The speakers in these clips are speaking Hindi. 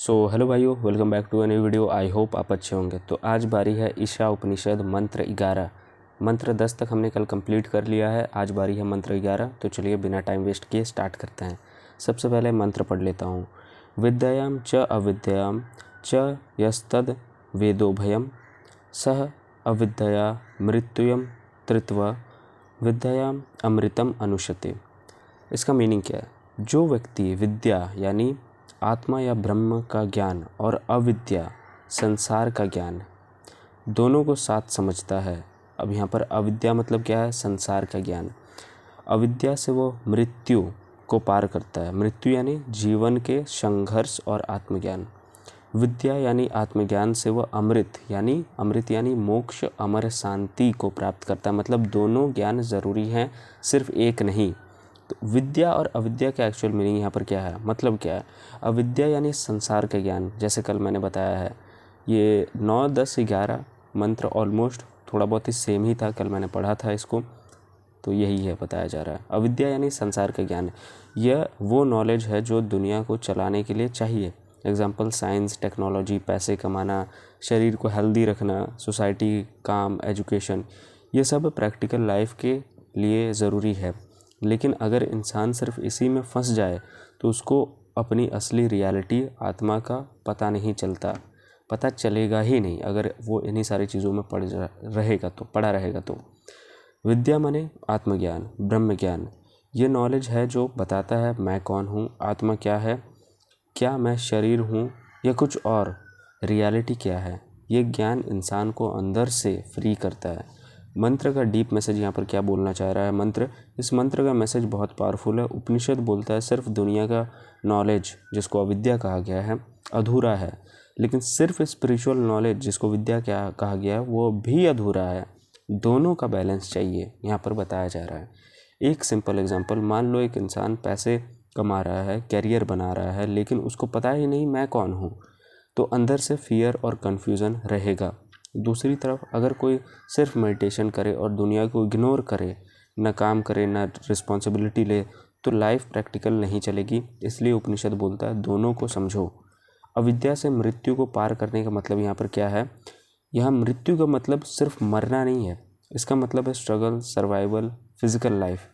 हेलो भाइयों, welcome back to a new video. I hope आप अच्छे होंगे। तो आज बारी है ईशा उपनिषद मंत्र 11। मंत्र 10 तक हमने कल कंप्लीट कर लिया है, आज बारी है मंत्र 11। तो चलिए बिना टाइम वेस्ट किए स्टार्ट करते हैं। सबसे पहले मंत्र पढ़ लेता हूँ। विद्यायां च अविद्यायां च यस्तद वेदो भयम सह अविद्या मृत्युयम तृत्वा विद्यायां अमृतम अनुशते। इसका मीनिंग क्या है? जो व्यक्ति विद्या यानी आत्मा या ब्रह्म का ज्ञान और अविद्या संसार का ज्ञान दोनों को साथ समझता है। अब यहाँ पर अविद्या मतलब क्या है? संसार का ज्ञान। अविद्या से वो मृत्यु को पार करता है। मृत्यु यानी जीवन के संघर्ष और आत्मज्ञान। विद्या यानी आत्मज्ञान से वह अमृत यानी मोक्ष, अमर शांति को प्राप्त करता है। मतलब दोनों ज्ञान ज़रूरी हैं, सिर्फ एक नहीं। तो विद्या और अविद्या का एक्चुअल मीनिंग यहाँ पर क्या है, मतलब क्या है? अविद्या यानी संसार का ज्ञान, जैसे कल मैंने बताया है। ये 9, 10, 11 मंत्र ऑलमोस्ट थोड़ा बहुत ही सेम ही था, कल मैंने पढ़ा था इसको। तो यही है बताया जा रहा है। अविद्या यानी संसार का ज्ञान। यह वो नॉलेज है जो दुनिया को चलाने के लिए चाहिए। एग्जाम्पल साइंस, टेक्नोलॉजी, पैसे कमाना, शरीर को हेल्दी रखना, सोसाइटी, काम, एजुकेशन, ये सब प्रैक्टिकल लाइफ के लिए ज़रूरी है। लेकिन अगर इंसान सिर्फ इसी में फंस जाए तो उसको अपनी असली रियलिटी आत्मा का पता नहीं चलता, पता चलेगा ही नहीं अगर वो इन्हीं सारी चीज़ों में पड़ा रहेगा तो। विद्या माने आत्मज्ञान, ब्रह्म ज्ञान। ये नॉलेज है जो बताता है मैं कौन हूँ, आत्मा क्या है, क्या मैं शरीर हूँ या कुछ और, रियलिटी क्या है। ये ज्ञान इंसान को अंदर से फ्री करता है। मंत्र का डीप मैसेज यहाँ पर क्या बोलना चाह रहा है इस मंत्र का मैसेज बहुत पावरफुल है। उपनिषद बोलता है सिर्फ दुनिया का नॉलेज, जिसको अविद्या कहा गया है, अधूरा है। लेकिन सिर्फ स्पिरिचुअल नॉलेज, जिसको विद्या क्या कहा गया है, वो भी अधूरा है। दोनों का बैलेंस चाहिए, यहाँ पर बताया जा रहा है। एक सिंपल एग्जांपल, मान लो एक इंसान पैसे कमा रहा है, कैरियर बना रहा है, लेकिन उसको पता ही नहीं मैं कौन हूँ, तो अंदर से फियर और कन्फ्यूज़न रहेगा। दूसरी तरफ अगर कोई सिर्फ मेडिटेशन करे और दुनिया को इग्नोर करे, ना काम करे, ना रिस्पॉन्सिबिलिटी ले, तो लाइफ प्रैक्टिकल नहीं चलेगी। इसलिए उपनिषद बोलता है दोनों को समझो। अविद्या से मृत्यु को पार करने का मतलब यहाँ पर क्या है? यहाँ मृत्यु का मतलब सिर्फ मरना नहीं है, इसका मतलब है स्ट्रगल, सर्वाइवल, फिजिकल लाइफ।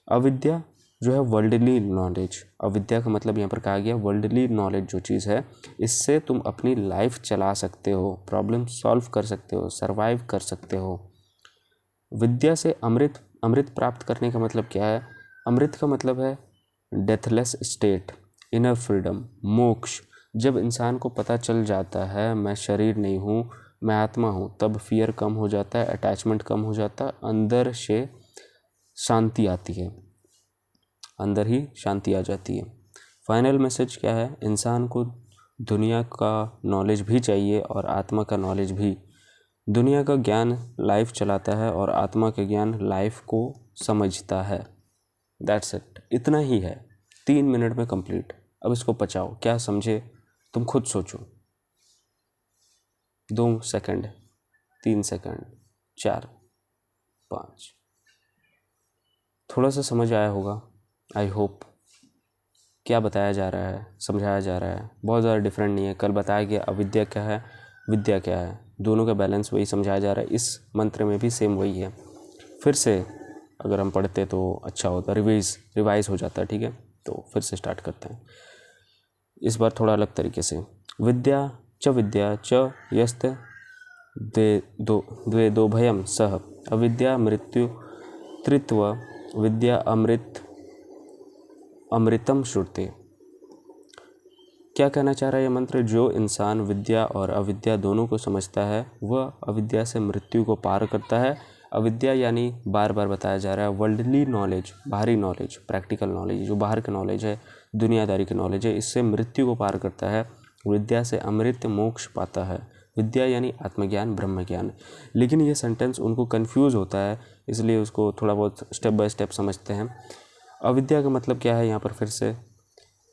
अविद्या जो है वर्ल्डली नॉलेज। अविद्या का मतलब यहाँ पर कहा गया वर्ल्डली नॉलेज जो चीज़ है, इससे तुम अपनी लाइफ चला सकते हो, प्रॉब्लम सॉल्व कर सकते हो, सर्वाइव कर सकते हो। विद्या से अमृत प्राप्त करने का मतलब क्या है? अमृत का मतलब है डेथलेस स्टेट, इनर फ्रीडम, मोक्ष। जब इंसान को पता चल जाता है मैं शरीर नहीं हूँ, मैं आत्मा हूँ, तब फियर कम हो जाता है, अटैचमेंट कम हो जाता है, अंदर से शांति आती है, अंदर ही शांति आ जाती है। फाइनल मैसेज क्या है? इंसान को दुनिया का नॉलेज भी चाहिए और आत्मा का नॉलेज भी। दुनिया का ज्ञान लाइफ चलाता है और आत्मा का ज्ञान लाइफ को समझता है। दैट्स इट, इतना ही है। 3 मिनट में कंप्लीट। अब इसको पचाओ, क्या समझे तुम खुद सोचो। 2 सेकंड, 3 सेकंड, 4, 5। थोड़ा सा समझ आया होगा, आई होप। क्या बताया जा रहा है, समझाया जा रहा है, बहुत ज़्यादा डिफरेंट नहीं है। कल बताया गया अविद्या क्या है, विद्या क्या है, दोनों का बैलेंस वही समझाया जा रहा है। इस मंत्र में भी सेम वही है। फिर से अगर हम पढ़ते तो अच्छा होता, रिवाइज हो जाता। ठीक है, तो फिर से स्टार्ट करते हैं। इस बार थोड़ा अलग तरीके से। विद्या च यस्त द्वेदो भयम सह अविद्या मृत्यु तृत्व विद्या अमृतम श्रुते। क्या कहना चाह रहा है ये मंत्र? जो इंसान विद्या और अविद्या दोनों को समझता है वह अविद्या से मृत्यु को पार करता है। अविद्या यानी बार बार बताया जा रहा है वर्ल्डली नॉलेज, बाहरी नॉलेज, प्रैक्टिकल नॉलेज, जो बाहर का नॉलेज है, दुनियादारी की नॉलेज है, इससे मृत्यु को पार करता है। विद्या से अमृत मोक्ष पाता है। विद्या यानी आत्मज्ञान, ब्रह्म ज्ञान। लेकिन ये सेंटेंस उनको कंफ्यूज होता है, इसलिए उसको थोड़ा बहुत स्टेप बाय स्टेप समझते हैं। अविद्या का मतलब क्या है यहाँ पर? फिर से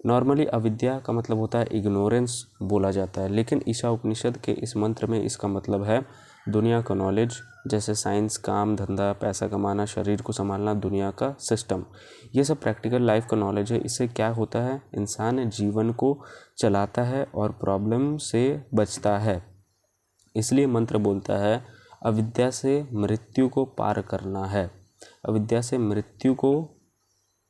नॉर्मली अविद्या का मतलब होता है इग्नोरेंस बोला जाता है, लेकिन ईशा उपनिषद के इस मंत्र में इसका मतलब है दुनिया का नॉलेज जैसे साइंस, काम धंधा, पैसा कमाना, शरीर को संभालना, दुनिया का सिस्टम, ये सब प्रैक्टिकल लाइफ का नॉलेज है। इससे क्या होता है, इंसान जीवन को चलाता है और प्रॉब्लम से बचता है। इसलिए मंत्र बोलता है अविद्या से मृत्यु को पार करना है। अविद्या से मृत्यु को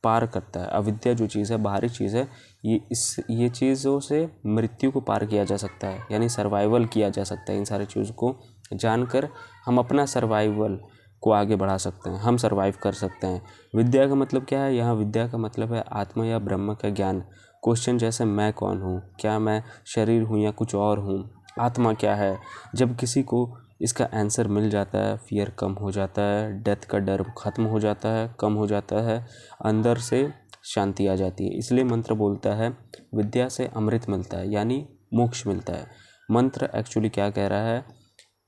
पार करता है। अविद्या जो चीज़ है, बाहरी चीज़ है, ये चीज़ों से मृत्यु को पार किया जा सकता है, यानी सर्वाइवल किया जा सकता है। इन सारी चीज़ों को जानकर हम अपना सर्वाइवल को आगे बढ़ा सकते हैं, हम सर्वाइव कर सकते हैं। विद्या का मतलब क्या है, यहाँ विद्या का मतलब है आत्मा या ब्रह्म का ज्ञान। क्वेश्चन जैसे मैं कौन हूँ, क्या मैं शरीर हूँ या कुछ और हूँ, आत्मा क्या है, जब किसी को इसका आंसर मिल जाता है, फियर कम हो जाता है, डेथ का डर ख़त्म हो जाता है, कम हो जाता है, अंदर से शांति आ जाती है। इसलिए मंत्र बोलता है विद्या से अमृत मिलता है, यानी मोक्ष मिलता है। मंत्र एक्चुअली क्या कह रहा है,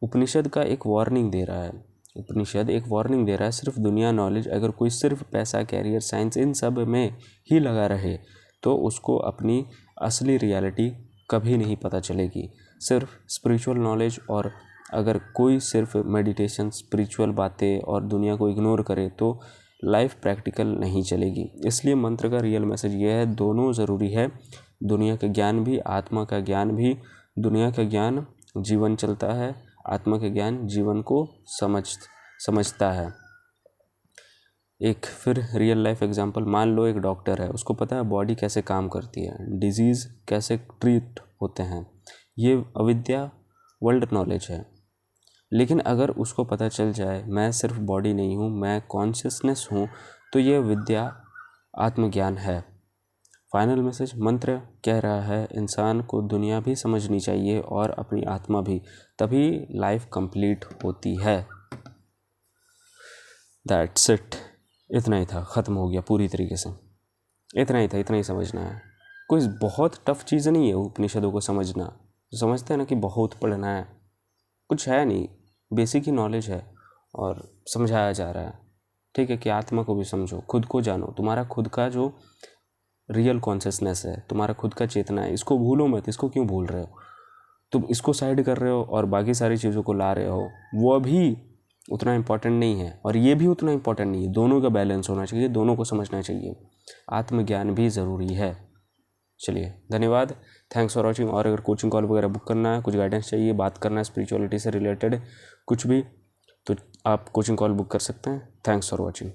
उपनिषद का एक वार्निंग दे रहा है। उपनिषद एक वार्निंग दे रहा है, सिर्फ दुनिया नॉलेज, अगर कोई सिर्फ पैसा, कैरियर, साइंस इन सब में ही लगा रहे तो उसको अपनी असली रियलिटी कभी नहीं पता चलेगी। सिर्फ स्पिरिचुअल नॉलेज, और अगर कोई सिर्फ मेडिटेशन, स्पिरिचुअल बातें और दुनिया को इग्नोर करे तो लाइफ प्रैक्टिकल नहीं चलेगी। इसलिए मंत्र का रियल मैसेज ये है, दोनों ज़रूरी है, दुनिया का ज्ञान भी, आत्मा का ज्ञान भी। दुनिया का ज्ञान जीवन चलता है, आत्मा का ज्ञान जीवन को समझता है। एक फिर रियल लाइफ एग्जांपल, मान लो एक डॉक्टर है, उसको पता है बॉडी कैसे काम करती है, डिजीज़ कैसे ट्रीट होते हैं, ये अविद्या वर्ल्ड नॉलेज है। लेकिन अगर उसको पता चल जाए मैं सिर्फ बॉडी नहीं हूँ, मैं कॉन्शियसनेस हूँ, तो ये विद्या आत्मज्ञान है। फाइनल मैसेज, मंत्र कह रहा है इंसान को दुनिया भी समझनी चाहिए और अपनी आत्मा भी, तभी लाइफ कंप्लीट होती है। दैट्स इट, इतना ही था, ख़त्म हो गया पूरी तरीके से। इतना ही था, इतना ही समझना है। कोई बहुत टफ चीज़ नहीं है उपनिषदों को समझना। समझते हैं ना कि बहुत पढ़ना है, कुछ है नहीं, बेसिक ही नॉलेज है और समझाया जा रहा है। ठीक है कि आत्मा को भी समझो, खुद को जानो, तुम्हारा खुद का जो रियल कॉन्शियसनेस है, तुम्हारा खुद का चेतना है, इसको भूलो मत। इसको क्यों भूल रहे हो, तुम इसको साइड कर रहे हो और बाकी सारी चीज़ों को ला रहे हो, वो अभी उतना इम्पॉर्टेंट नहीं है और ये भी उतना इम्पॉर्टेंट नहीं है। दोनों का बैलेंस होना चाहिए, दोनों को समझना चाहिए, आत्मज्ञान भी ज़रूरी है। चलिए, धन्यवाद, थैंक्स फॉर वॉचिंग। और अगर कोचिंग कॉल वगैरह बुक करना है, कुछ गाइडेंस चाहिए, बात करना है स्पिरिचुअलिटी से रिलेटेड कुछ भी, तो आप कोचिंग कॉल बुक कर सकते हैं। Thanks for watching.